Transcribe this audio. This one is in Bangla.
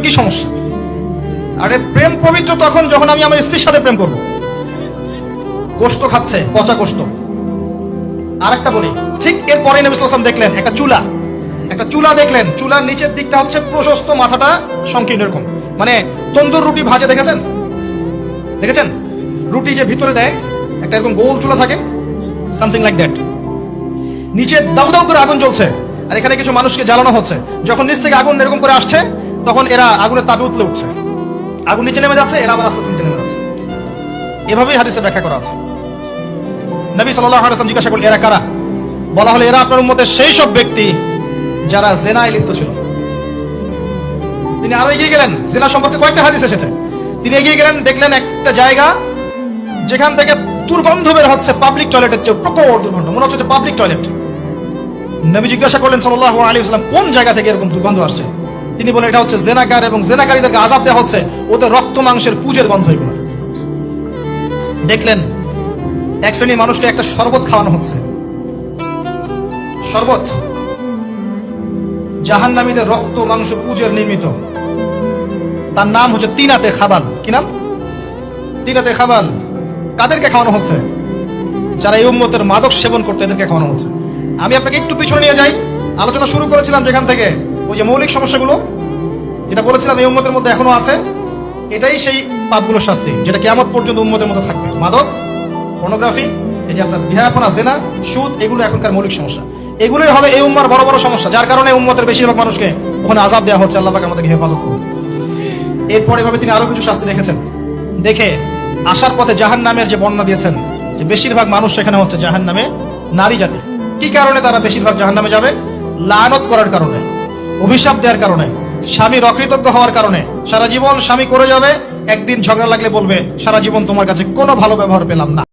কি সমস্যা? আরে প্রেম পবিত্র তখন যখন আমি আমার স্ত্রীর সাথে প্রেম করব। গোশত খাচ্ছে, পচা গোশত। আরেকটা বলি, ঠিক এরপরে নবী সাল্লাল্লাহু আলাইহি ওয়াসাল্লাম দেখলেন একটা চুলা দেখলেন, চুলার নিচের দিকটা হচ্ছে প্রশস্ত, মাথাটা সংকীর্ণ এরকম, মানে তন্দুর রুটি ভাজে দেখেছেন? রুটি যে ভিতরে দেয় একটা এরকম গোল চুলা থাকে, সামথিং লাইক দ্যাট। নিচে দাউ দাউ করে আগুন জ্বলছে, আর এখানে কিছু মানুষকে জ্বালানো হচ্ছে। যখন নিচ থেকে আগুন এরকম করে আসছে, তখন এরা আগুনের তাপে উতলে উঠছে। আগুন নিচে নেমে যাচ্ছে, এরা আবার আস্তে আস্তে নিচে নেমে যাচ্ছে। এভাবেই হাদিসে ব্যাখ্যা করা আছে। নবী সাল্লাল্লাহু আলাইহি ওয়াসাল্লাম জিজ্ঞাসা করলেন, এরা কারা? বলা হলো, এরা আপনার উম্মতের সেই সব ব্যক্তি যারা জেনায় লিপ্ত ছিল। তিনি আরো এগিয়ে গেলেন, জেনা সম্পর্কে কয়েকটা হাদিস এসেছে। তিনি এগিয়ে গেলেন, দেখলেন একটা জায়গা যেখান থেকে দুর্গন্ধ বের হচ্ছে, পাবলিক টয়লেটের চেয়ে প্রখর দুর্গন্ধ, মনে হচ্ছে পাবলিক টয়লেট। নবী জিজ্ঞাসা করলেন সাল্লাল্লাহু আলাইহি ওয়াসাল্লাম, কোন জায়গা থেকে এরকম দুর্গন্ধ আসছে? তিনি বলেন, এটা হচ্ছে জেনাকার, এবং জেনাকারীদেরকে আযাব দেওয়া হচ্ছে, ওদের রক্ত মাংসের পুজের গন্ধ এগুলো। দেখলেন এক শ্রেণীর মানুষকে একটা শরবত খাওয়ানো হচ্ছে, শরবত জাহান্নামীদের রক্ত মাংস পুজের নির্মিত। তার নাম হচ্ছে তিনাতে খাবাল। কি নাম? তিনাতে খাবাল। কাদেরকে খাওয়ানো হচ্ছে? যারা এই উম্মতের মাদক সেবন করতে, এদেরকে খাওয়ানো হচ্ছে। আমি আপনাকে একটু পিছনে নিয়ে যাই। আলোচনা শুরু করেছিলাম যেখান থেকে, ওই যে মৌলিক সমস্যাগুলো যেটা বলেছিলাম এই উম্মতের মধ্যে এখনো আছে, এটাই সেই পাপগুলোর শাস্তি যেটা কিয়ামত পর্যন্ত উম্মতের মধ্যে থাকবে। মাদক, পর্নোগ্রাফি, এই যে আপনার বিহায়াপনা, জেনা, সুদ, এগুলো এখনকার মৌলিক সমস্যা। এগুলোই হবে এই উম্মার বড় বড় সমস্যা, যার কারণে উম্মতের বেশিরভাগ মানুষকে ওখানে আযাব দেওয়া হচ্ছে। আল্লাহ পাক আমাদেরকে হেফাজত করুন। এরপরে ভাবে তিনি আরো কিছু শাস্তি দেখেছেন। দেখে আসার পথে জাহান্নামের যে বর্ণনা দিয়েছেন, যে বেশিরভাগ মানুষ সেখানে হচ্ছে জাহান্নামে নারী জাতি। কি কারণে তারা বেশিরভাগ জাহান্নামে যাবে? লানত করার কারণে, অভিশাপ দেওয়ার কারণে, স্বামীর অকৃতজ্ঞ হওয়ার কারণে। সারা জীবন স্বামী করে যাবে, একদিন ঝগড়া লাগলে বলবে, সারা জীবন তোমার কাছে কোনো ভালো ব্যবহার পেলাম না।